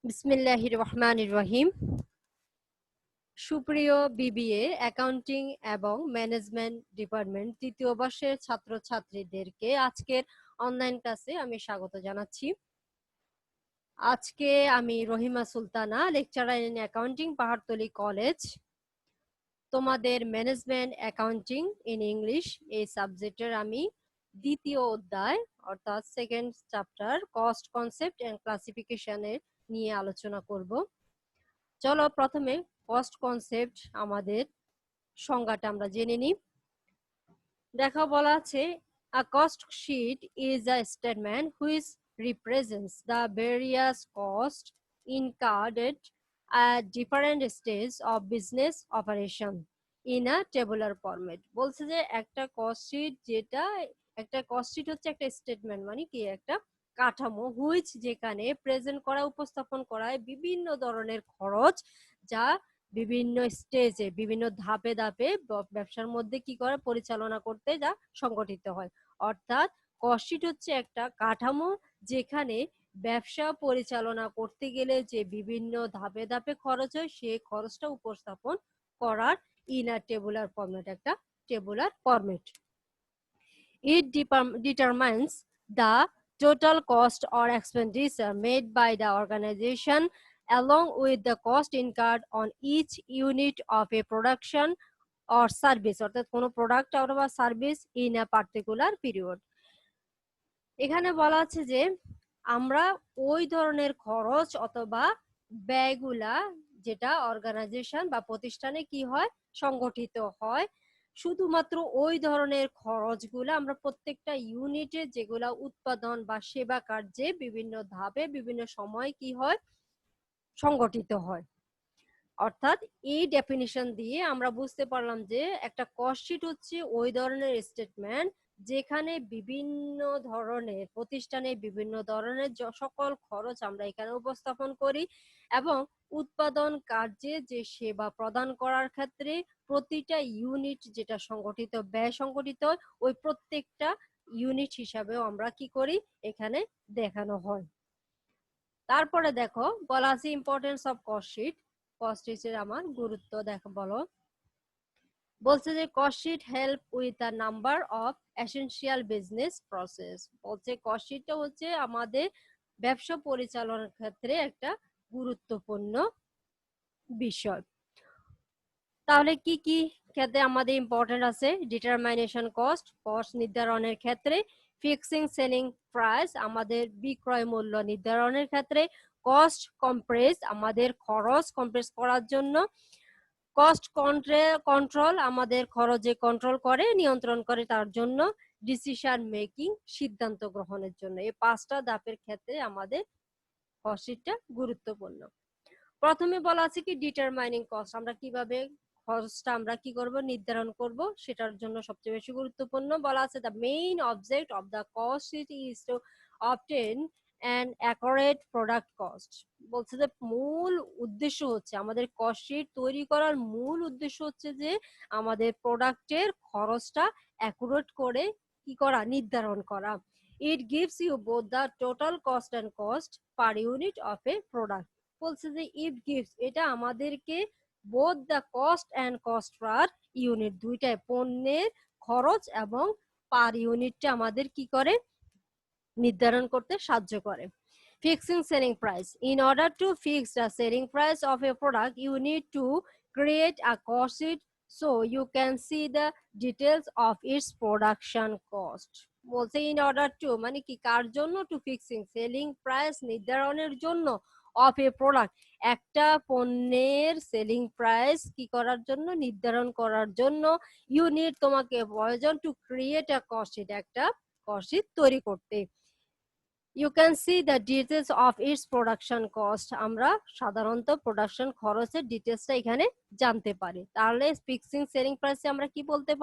বিসমিল্লাহির রহমানির রহিম। সুপ্রিয় বিবিএ অ্যাকাউন্টিং এবং ম্যানেজমেন্ট ডিপার্টমেন্ট তৃতীয় বর্ষের ছাত্রছাত্রীদেরকে আজকের অনলাইন ক্লাসে আমি স্বাগত জানাচ্ছি। আজকে আমি Rahima Sultana, lecturer in accounting, Pahartali college, তোমাদের ম্যানেজমেন্ট অ্যাকাউন্টিং ইন ইংলিশ এই সাবজেক্টের আমি দ্বিতীয় অধ্যায় অর্থাৎ second chapter cost concept and ক্লাসিফিকেশনের নিয়ে আলোচনা করব। চলো প্রথমে কস্ট কনসেপ্ট আমাদের সংজ্ঞাটা আমরা জেনে নিই। দেখো বলা আছে, a cost sheet is a statement which represents the various costs incurred at different stages of business operation in a tabular format। বলছে যে একটা কস্ট শিট, যেটা একটা কস্ট শিট হচ্ছে একটা স্টেটমেন্ট, মানে কি একটা কাঠামো, হুইচ যেখানে প্রেজেন্ট করা, উপস্থাপন করা বিভিন্ন ধরনের খরচ, যা বিভিন্ন স্টেজে বিভিন্ন ধাপে ধাপে ব্যবসার মধ্যে কি করে পরিচালনা করতে যা সংগঠিত হয়। অর্থাৎ কস্ট শিট হচ্ছে একটা কাঠামো যেখানে ব্যবসা পরিচালনা করতে গেলে যে বিভিন্ন ধাপে ধাপে খরচ হয়, সেই খরচটা উপস্থাপন করার ইন আ টেবুলার ফরম্যাট, একটা tabular format. It determines the total cost or expenditure made by the organization along with the cost incurred on each unit of a production or service, অর্থাৎ কোনো প্রোডাক্ট অথবা service in a particular period. এখানে বলা আছে যে আমরা ওই ধরনের খরচ অথবা ব্যয়গুলা যেটা অর্গানাইজেশন বা প্রতিষ্ঠানে কি হয় সংগঠিত হয়, শুধুমাত্র ওই ধরনের খরচগুলো আমরা প্রত্যেকটা ইউনিটে যেগুলা উৎপাদন বা সেবা কার্যে বিভিন্ন ধাপে বিভিন্ন সময় কি হয় সংগঠিত হয়। অর্থাৎ এই ডেফিনিশন দিয়ে আমরা বুঝতে পারলাম যে একটা কস্ট শিট হচ্ছে ওই ধরনের স্টেটমেন্ট যেখানে বিভিন্ন ধরনের প্রতিষ্ঠানে বিভিন্ন ধরনের সকল খরচ আমরা এখানে উপস্থাপন করি এবং উৎপাদন কার্যে যে সেবা প্রদান করার ক্ষেত্রে প্রতিটা ইউনিট যেটা সংগঠিত ব্যয় সংগঠিত ওই প্রত্যেকটা ইউনিট হিসাবেও আমরা কি করি এখানে দেখানো হয়। তারপরে দেখো বলা আছে importance of cost sheet. Cost শিটের আমার গুরুত্ব দেখো বলো, বলছে যে cost sheet help with a number of essential business process. বলছে কস্ট শিটটা হচ্ছে আমাদের ব্যবসা পরিচালনার ক্ষেত্রে একটা গুরুত্বপূর্ণ বিষয়। তাহলে কি কি ক্ষেত্রে আমাদের ইম্পর্টেন্ট আছে? ডিটারমিনেশন কস্ট, কস্ট নির্ধারণের ক্ষেত্রে; ফিক্সিং সেলিং প্রাইস, আমাদের বিক্রয় মূল্য নির্ধারণের ক্ষেত্রে; কস্ট কম্প্রেস, আমাদের খরচ কম্প্রেস করার জন্য; কস্ট কন্ট্রোল, আমাদের খরচে কন্ট্রোল করে নিয়ন্ত্রণ করে তার জন্য; ডিসিশন মেকিং, সিদ্ধান্ত গ্রহণের জন্য। এই পাঁচটা ধাপের ক্ষেত্রে আমাদের কস্ট শিটটা গুরুত্বপূর্ণ। প্রথমে বলা আছে কি ডিটারমাইনিং কস্ট, আমরা কিভাবে খরচটা আমরা কি করব নির্ধারণ করব সেটার জন্য সবচেয়ে বেশি গুরুত্বপূর্ণ। বলা আছে the main object of the cost sheet is to obtain an accurate product cost. বলছে যে মূল উদ্দেশ্য হচ্ছে আমাদের কস্ট শিট তৈরি করার মূল উদ্দেশ্য হচ্ছে যে আমাদের প্রোডাক্টের খরচটা অ্যাকুরেট করে কি করা নির্ধারণ করা। It gives you both the total cost and cost per unit of a product. বলছে যে ইট গিভস, এটা আমাদেরকে both the cost and cost per unit, দুইটাই পণ্যের খরচ এবং পার ইউনিটটা আমাদের কি করে নির্ধারণ করতে সাহায্য করে। Fixing selling price, in order to fix the selling price of a product you need to create a cost sheet so you can see the details of its production cost. বলছে ইন অর্ডার টু মানে কি কার জন্য, two fixing selling price নির্ধারণের জন্য, of a product একটা পণ্যের selling price কি করার জন্য নির্ধারণ করার জন্য, ইউনিট তোমাকে প্রয়োজন to create a cost sheet, একটা কস্ট শিট তৈরি করতে। You can see the details of its production cost, আমরা সাধারণত প্রোডাকশন খরচের ডিটেলসটা এখানে জানতে পারি। তাহলে ফিক্সিং সেলিং প্রাইসে আমরা কি বলতে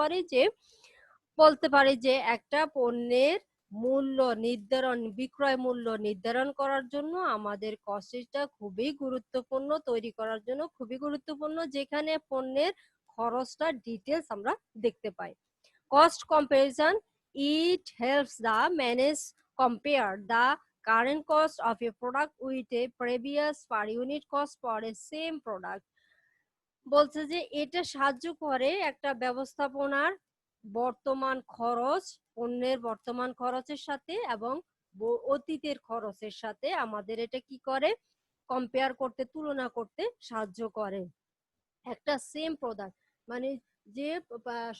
পারি যে একটা পণ্যের মূল্য নির্ধারণ, বিক্রয় মূল্য নির্ধারণ করার জন্য আমাদের কস্ট শিটটা খুবই গুরুত্বপূর্ণ, তৈরি করার জন্য খুবই গুরুত্বপূর্ণ, যেখানে পণ্যের খরচটা ডিটেলস আমরা দেখতে পাই। Cost comparison, it helps the manage compare the current cost of a product with a previous per unit cost for a same product। বলছে যে এটা সাহায্য করে একটা ব্যবস্থাপনার বর্তমান খরচ, পণ্যের বর্তমান খরচের সাথে এবং অতীতের খরচের সাথে আমাদের এটা কি করে, কম্পেয়ার করতে, তুলনা করতে সাহায্য করে। একটা সেম প্রোডাক্ট মানে যে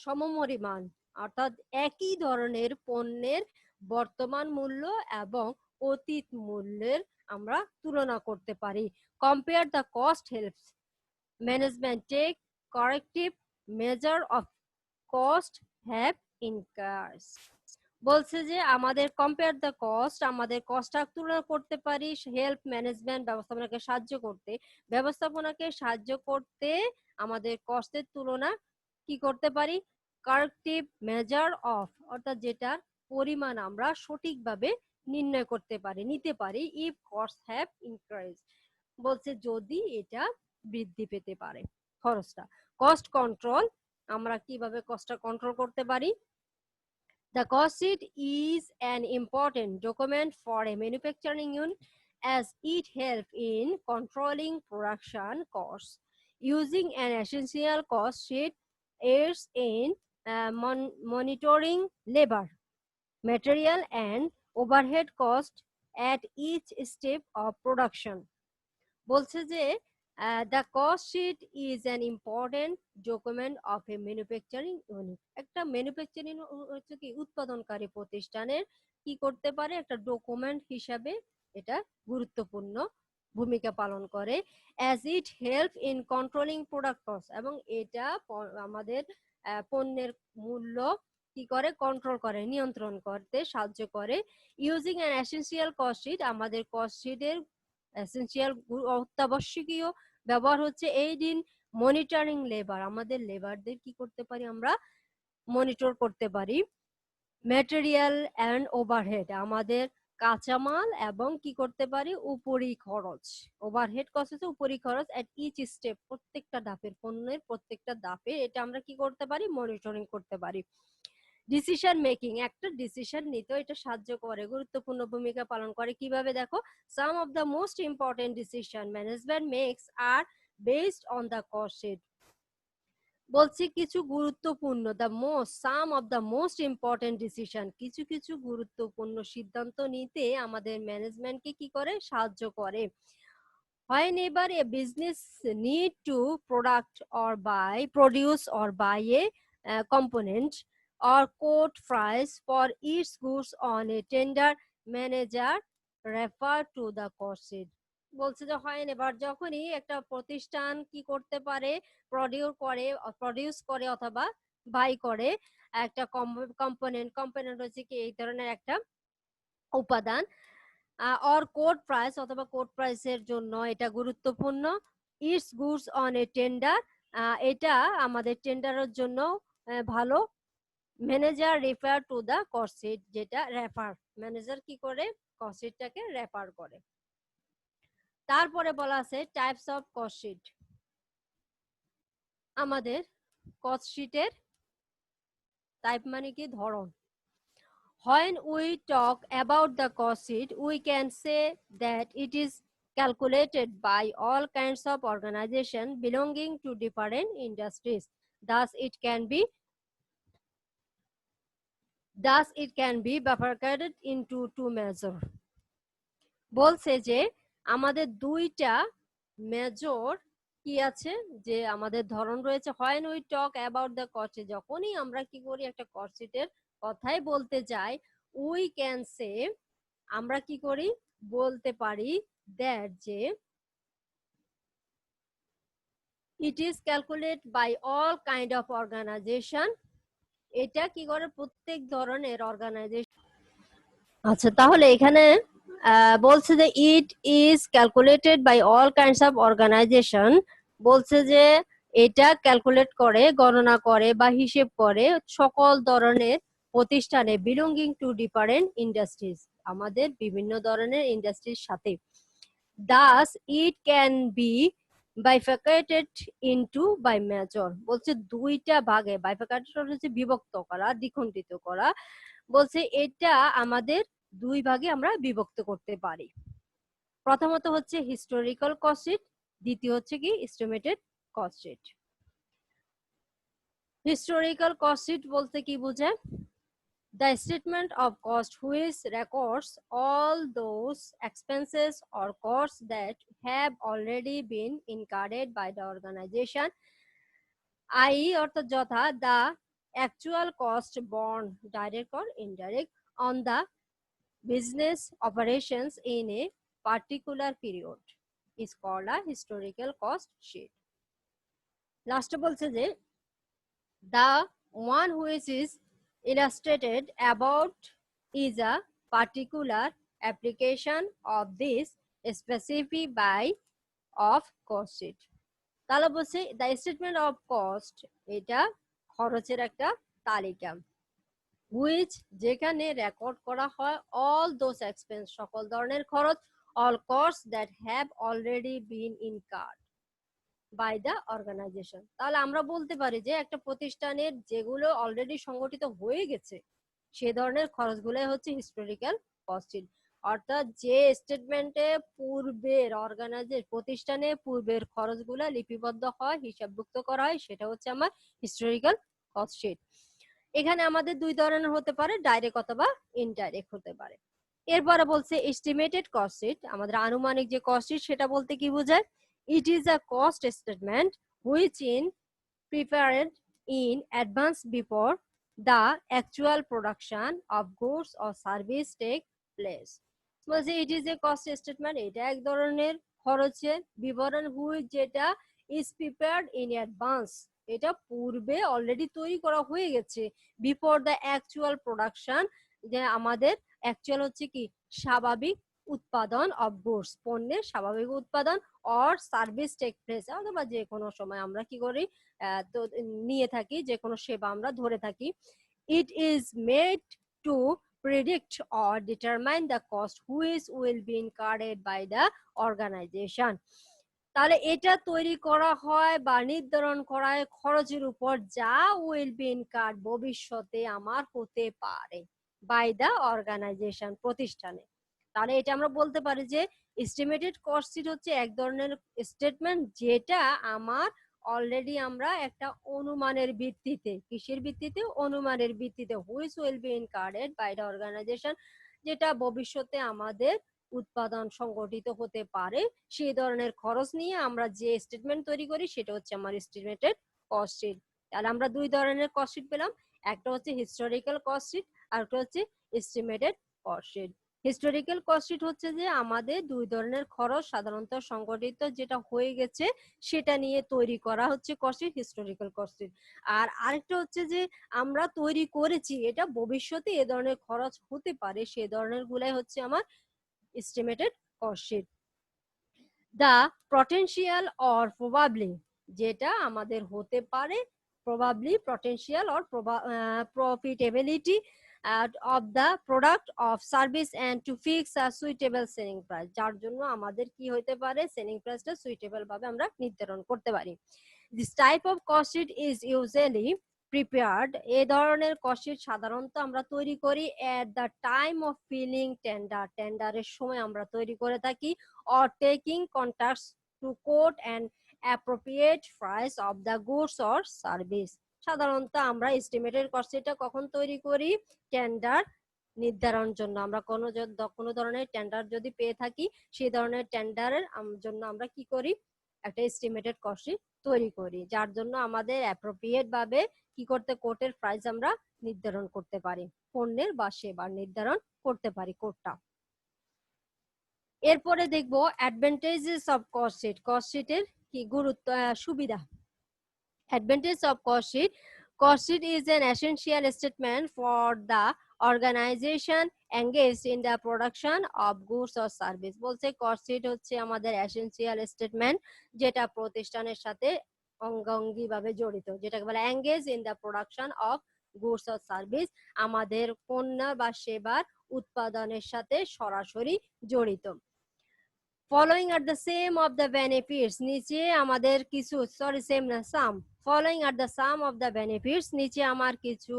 সমপরিমাণ অর্থাৎ একই ধরনের পণ্যের বর্তমান মূল্য এবং অতীত মূল্যের আমরা তুলনা করতে পারি। Compare the cost helps management take corrective measure of cost have incurs. বলছে যে আমাদের কম্পেয়ার দ্য কস্ট, আমাদের কস্টটা তুলনা করতে পারি, হেল্প ম্যানেজমেন্ট ব্যবস্থাপনাকে সাহায্য করতে, ব্যবস্থাপনাকে সাহায্য করতে আমাদের কস্টের তুলনা কি করতে পারি, কারেক্টিভ মেজার অফ অর্থাৎ যেটার পরিমাণ আমরা সঠিকভাবে নির্ণয় করতে পারি, নিতে পারি, ইফ কস্ট হ্যাভ ইনক্রিজ। বলছে যদি এটা বৃদ্ধি পেতে পারে খরচটা। কস্ট কন্ট্রোল, আমরা কিভাবে কস্টটা কন্ট্রোল করতে পারি। The cost sheet is an important document for a manufacturing unit as it helps in controlling production costs. Using an essential cost sheet aids in monitoring labor, material and overhead costs at each step of production। বলছে যে the cost sheet is an important document of a manufacturing unit। একটা manufacturing হচ্ছে কি উৎপাদনকারী প্রতিষ্ঠানের কি করতে পারে, একটা ডকুমেন্ট হিসাবে এটা গুরুত্বপূর্ণ ভূমিকা পালন করে। as it help in controlling product cost, এবং এটা আমাদের পণ্যের মূল্য কি করে, কন্ট্রোল করে, নিয়ন্ত্রণ করতে সাহায্য করে। Using an essential cost sheet, আমাদের কস্ট শিটের এসেনশিয়াল অত্যাবশ্যকীয় ব্যবহার হচ্ছে এই দিন মনিটরিং লেবার, আমাদের লেবারদের কি করতে পারি, আমরা মনিটর করতে পারি। ম্যাটেরিয়াল এন্ড ওভারহেড, আমাদের কাঁচামাল এবং কি করতে পারি, উপরি খরচ। ওভারহেড কস্ট হচ্ছে উপরি খরচ এট ইচ স্টেপ, প্রত্যেকটা ধাপের, পণ্যের প্রত্যেকটা ধাপে এটা আমরা কি করতে পারি, মনিটরিং করতে পারি। ডিসিশন মেকিং, একটা ডিসিশন নিতে এটা সাহায্য করে, গুরুত্বপূর্ণ ভূমিকা পালন করে। কিভাবে দেখো, some of the most important decision management makes are based on the cost sheet. বলছি কিছু গুরুত্বপূর্ণ, some of the most important decision, কিছু কিছু গুরুত্বপূর্ণ সিদ্ধান্ত নিতে আমাদের ম্যানেজমেন্টকে কি করে, সাহায্য করে। Whenever a business need to produce or buy a component or quote price for its goods on a tender, manager refer to the cost sheet। বলছে যে whenever, যখনই একটা প্রতিষ্ঠান কি করতে পারে, প্রডিউস করে অথবা বাই করে একটা কম্পোনেন্ট হচ্ছে কি এই ধরনের একটা উপাদান, অর কোড প্রাইস অথবা কোড প্রাইসের জন্য এটা গুরুত্বপূর্ণ। It's goods on a tender, এটা আমাদের টেন্ডারের জন্য ভালো। Manager refer to the cost sheet, যেটা রেফার, ম্যানেজার কি করে, কস্ট শিটটাকে রেফার করে। তারপরে বলা আছে টাইপস অফ কস্ট শিট, আমাদের কস্ট শিটের টাইপ মানে কি, ধরন। When we talk about the cost sheet, we can say that it is calculated by all kinds of organizations belonging to different industries. Thus, it can be bifurcated into two measures. বলছে যে আমাদের দুইটা major কি আছে, যে আমাদের ধরন রয়েছে। When we talk about the cost sheet, যখনই আমরা কি করি, একটা কস্ট শিটের কথাই বলতে যাই, we can say, আমরা কি করি, বলতে পারি that যে it is calculated by all kind of organization, এটা কি করে, প্রত্যেক ধরনের অর্গানাইজেশন। আচ্ছা, তাহলে এখানে বলছে যে it is calculated by all kinds of organisation, বলছে যে এটা ক্যালকুলেট করে, গণনা করে বা হিসেব করে সকল ধরনের প্রতিষ্ঠানে, বিলঙ্গিং টু ডিফারেন্ট ইন্ডাস্ট্রিজ, আমাদের বিভিন্ন ধরনের ইন্ডাস্ট্রির সাথে। Thus it can be bifurcated into by major, বলছে দুইটা ভাগে, বাইফার্কেটেড হচ্ছে বিভক্ত করা, দ্বিখণ্ডিত করা। বলছে এটা আমাদের দুই ভাগে আমরা বিভক্ত করতে পারি। প্রথমত হচ্ছে হিস্টোরিক্যাল কস্ট শিট, দ্বিতীয় হচ্ছে কি estimated cost sheet. Historical cost sheet বলতে কি বোঝায়? The statement of cost which records all those expenses or costs that have already been incurred by the organization, i.e. অর্থাৎ যথা the actual cost borne direct or indirect on the business operations in a particular period is called a historical cost sheet. লাস্টে বলছে যে the one which is illustrated about is a particular application of this specific by of cost sheet. তাহলে বলছে the statement of cost এটা খরচের একটা তালিকা, which যেখানে রেকর্ড করা হয় all those expense সকল ধরনের খরচ, all costs that have already been incurred by the organization। তাহলে আমরা বলতে পারি যে একটা প্রতিষ্ঠানের যেগুলো অলরেডি সংগঠিত হয়ে গেছে সে ধরনের খরচগুলোই হচ্ছে হিস্টোরিক্যাল কস্ট শিট। অর্থাৎ যে স্টেটমেন্টে পূর্বের প্রতিষ্ঠানে পূর্বের খরচগুলো লিপিবদ্ধ হয়, হিসাবভুক্ত করা হয়, সেটা হচ্ছে আমার হিস্টোরিক্যাল কস্ট শিট। এখানে আমাদের দুই ধরনের হতে পারে, ডাইরেক্ট অথবা ইনডাইরেক্ট হতে পারে। এরপরে বলছে এস্টিমেটেড কস্ট শিট, আমাদের আনুমানিক যে কস্ট শিট সেটা বলতে কি বোঝায়? It is a cost statement which is prepared in advance before the actual production of goods or service take place. বলছে it is a cost statement, এটা এক ধরনের খরচের বিবরণ which যেটা is prepared in advance, এটা পূর্বে অলরেডি তৈরি করা হয়ে গেছে, বিফোর দ্য অ্যাকচুয়াল প্রোডাকশন, যে আমাদের অ্যাকচুয়াল হচ্ছে কি স্বাভাবিক উৎপাদন অফ গুডস, পণ্যের স্বাভাবিক উৎপাদন, অর সার্ভিস টেক প্লেস, অথবা যে কোনো সময় আমরা কি করি তো নিয়ে থাকি, যে কোনো সেবা আমরা ধরে থাকি। It is made to predict or determine the cost which will be incurred by the organization। তাহলে এটা তৈরি করা হয় বা নির্ধারণ করা হয় খরচের উপর যা উইল বি ইনকার্ড ভবিষ্যতে আমার হতে পারে বাই দ্য অর্গানাইজেশন, প্রতিষ্ঠানে। তাহলে এটা আমরা বলতে পারি যে এস্টিমেটেড কস্ট শিট হচ্ছে এক ধরনের স্টেটমেন্ট যেটা আমার অলরেডি আমরা একটা অনুমানের ভিত্তিতে, কিসের ভিত্তিতে? অনুমানের ভিত্তিতে, which will be incurred by the organisation, যেটা ভবিষ্যতে আমাদের উৎপাদন সংগঠিত হতে পারে, সেই ধরনের খরচ নিয়ে আমরা যে স্টেটমেন্ট তৈরি করি সেটা হচ্ছে আমার এস্টিমেটেড কস্ট শিট। তাহলে আমরা দুই ধরনের কস্ট শিট পেলাম, একটা হচ্ছে হিস্টোরিক্যাল কস্ট শিট আর একটা হচ্ছে estimated cost sheet. Historical cost sheet হচ্ছে যে আমাদের দুই ধরনের খরচ সাধারণত সংগঠিত যেটা হয়ে গেছে সেটা নিয়ে তৈরি করা হচ্ছে cost sheet, historical cost sheet. আর আরেকটা হচ্ছে যে আমরা তৈরি করেছি, এটা ভবিষ্যতে এ ধরনের খরচ হতে পারে, সে ধরনের গুলাই হচ্ছে আমার estimated cost sheet। The potential or probably, যেটা আমাদের হতে পারে probably, potential or profitability of the product of service and to fix a suitable selling price, যার জন্য আমাদের কি হতে পারে সেলিং প্রাইসটা সুইটেবল ভাবে আমরা নির্ধারণ করতে পারি। This type of cost sheet is usually prepared, এ ধরনের কস্ট শিট সাধারণত আমরা তৈরি করি at the time of filling tender, টেন্ডারের সময় আমরা তৈরি করে থাকি, or taking contacts to quote an appropriate price of the goods or service। সাধারণত আমরা এস্টিমেটেড কস্ট শিটটা কখন তৈরি করি? টেন্ডার নির্ধারণ জন্য। আমরা কোনো ধরনের টেন্ডার যদি পেয়ে থাকি সেই ধরনের টেন্ডারের জন্য আমরা কি করি? একটা এস্টিমেটেড কস্ট শিট তৈরি করি, যার জন্য আমাদের অ্যাপ্রোপ্রিয়েট ভাবে কি করতে, কোটের প্রাইস আমরা নির্ধারণ করতে পারি, পণ্যের বা সেবার নির্ধারণ করতে পারি কোটটা। এরপরে দেখবো advantages of cost sheet, cost শিটের কি গুরুত্ব, সুবিধা। Advantage of cost sheet, cost sheet is an essential statement for the organization engaged in the production of goods or service। বলছে cost sheet হচ্ছে আমাদের essential statement যেটা প্রতিষ্ঠানের সাথে অঙ্গাঙ্গি ভাবে জড়িত, যেটাকে বলে engaged in the production of goods or service, আমাদের পণ্য বা সেবার উৎপাদনের সাথে সরাসরি জড়িত। Following are the same of the benefits, নিচে আমাদের কিছু, সরি সেম না, সাম, following are the sum of the benefits, নিচে আমার কিছু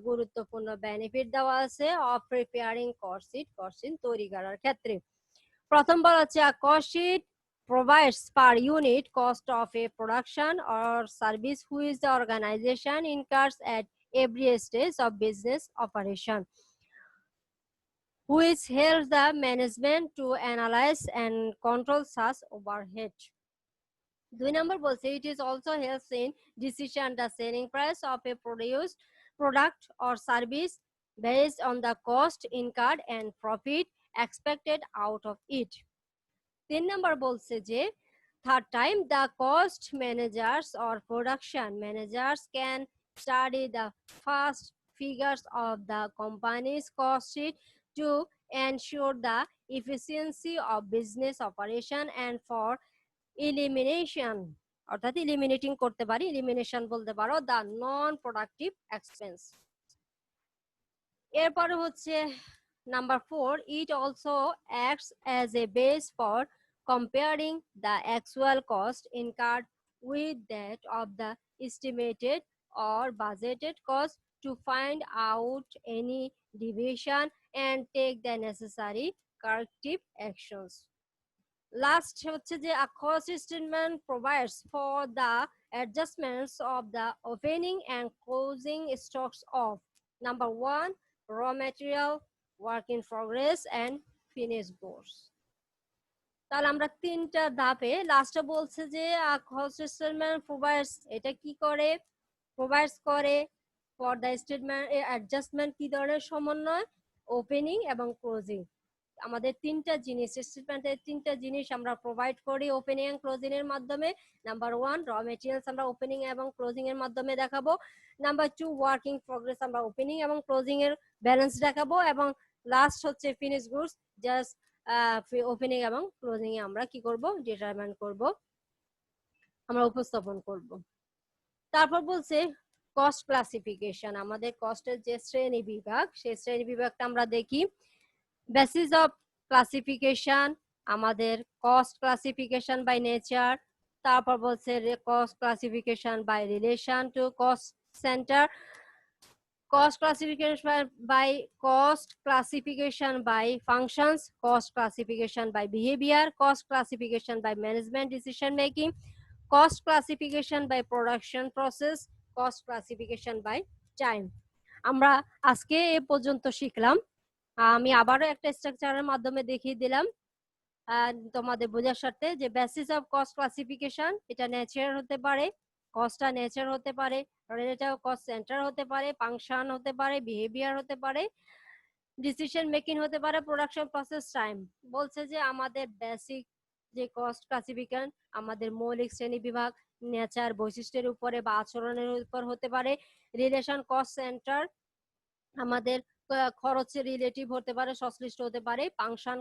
গুরুত্বপূর্ণ বেনিফিট দেওয়া আছে অফ প্রিপেয়ারিং কস্ট শিট তৈরি করার ক্ষেত্রে। প্রথম বলা হচ্ছে cost sheet provides per unit cost of a production or service which the organization incurs at every stage of business operation, which helps the management to analyze and control such overhead. 2 number বলছে it is also helps in decision the selling price of a product or service based on the cost incurred and profit expected out of it. 3 number বলছে যে third time the cost managers or production managers can study the first figures of the company's cost sheet to ensure the efficiency of business operation and for elimination অর্থাৎ eliminating করতে পারি elimination বলতে পারো the non productive expense। এরপরে হচ্ছে number 4 it also acts as a base for comparing the actual cost incurred with that of the estimated or budgeted cost to find out any deviation and take the necessary corrective actions। Last হচ্ছে যে a cost statement provides for the adjustments of the opening and closing stocks of number 1 raw material, work in progress and finished goods। তাহলে আমরা তিনটা ধাপে লাস্টে বলছে যে cost statement provides এটা কি করে provides করে for the statement adjustment কি ধরনের সমন্বয় ওপেনিং এবং ক্লোজিং আমাদের তিনটা জিনিস স্টেটমেন্টের তিনটা জিনিস আমরা প্রোভাইড করি ওপেনিং এন্ড ক্লোজিং এর মাধ্যমে। নাম্বার 1 র ম্যাটেরিয়ালস আমরা ওপেনিং এবং ক্লোজিং এর মাধ্যমে দেখাবো। নাম্বার 2 ওয়ার্কিং প্রগ্রেস আমরা ওপেনিং এবং ক্লোজিং এর ব্যালেন্স দেখাবো এবং লাস্ট হচ্ছে ফিনিশ গুডস জাস্ট ওপেনিং এবং ক্লোজিং এ আমরা কি করব ডিটারমাইন করব আমরা উপস্থাপন করব। তারপর বলছে কস্ট ক্লাসিফিকেশন আমাদের কস্টের যে শ্রেণী বিভাগ সেই শ্রেণী বিভাগটা আমরা দেখি। basis of classification আমাদের cost classification by nature তারপর বলছে cost classification by relation to cost center cost classification by functions cost classification by behavior cost classification by management decision making cost classification by production process cost classification by time। আমরা আজকে এই পর্যন্ত শিখলাম। আমি আবারও একটা স্ট্রাকচারের মাধ্যমে দেখিয়ে দিলাম তোমাদের বোঝার সাথে যে বেসিস অফ কস্ট ক্লাসিফিকেশন এটা নেচার হতে পারে কস্টটা নেচার হতে পারে রিলেটিভ কস্ট সেন্টার হতে পারে ফাংশন হতে পারে বিহেভিয়ার হতে পারে ডিসিশন মেকিং হতে পারে প্রোডাকশন প্রসেস টাইম। বলছে যে আমাদের বেসিক যে কস্ট ক্লাসিফিকেশন আমাদের মৌলিক শ্রেণী বিভাগ নেচার বৈশিষ্ট্যের উপরে বা আচরণের উপর হতে পারে রিলেশন কস্ট সেন্টার আমাদের খরচের রিলেটিভ হতে পারে সংশ্লিষ্ট হতে পারে ফাংশন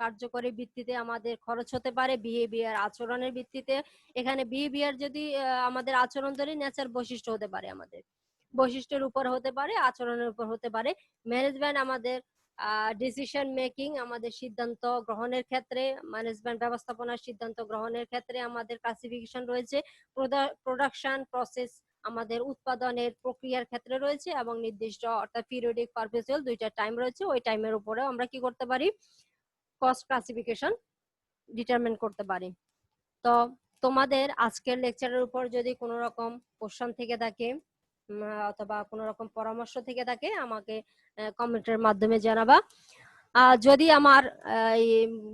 কার্যকরী ভিত্তিতে আমাদের খরচ হতে পারে বিহেভিয়ার আচরণের ভিত্তিতে এখানে বিহেভিয়ার যদি আমাদের আচরণ ধরে নেচার বৈশিষ্ট্য হতে পারে আমাদের বৈশিষ্ট্যের উপর হতে পারে আচরণের উপর হতে পারে ম্যানেজমেন্ট আমাদের ডিসিশন মেকিং আমাদের সিদ্ধান্ত গ্রহণের ক্ষেত্রে ম্যানেজমেন্ট ব্যবস্থাপনার সিদ্ধান্ত গ্রহণের ক্ষেত্রে আমাদের ক্লাসিফিকেশন রয়েছে প্রোডাকশন প্রসেস আমাদের উৎপাদনের প্রক্রিয়ার ক্ষেত্রে রয়েছে এবং নির্দিষ্ট অর্থাৎ পিরিয়ডিক পারপেচুয়াল দুইটা টাইম রয়েছে ওই টাইমের উপরে আমরা কি করতে পারি কস্ট ক্লাসিফিকেশন ডিটারমিন করতে পারি। তো তোমাদের আজকের লেকচারের উপর যদি কোনো রকম কোশ্চেন থেকে থাকে অথবা কোনো রকম পরামর্শ থেকে থাকে আমাকে কমেন্টের মাধ্যমে জানাবা। যদি আমার এই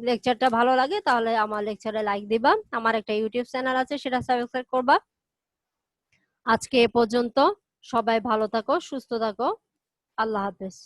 লেকচারটা ভালো লাগে তাহলে আমার লেকচারে লাইক দিবা আমার একটা ইউটিউব চ্যানেল আছে সেটা সাবস্ক্রাইব করবা। আজকে এ পর্যন্ত সবাই ভালো থাকো সুস্থ থাকো আল্লাহ হাফেজ।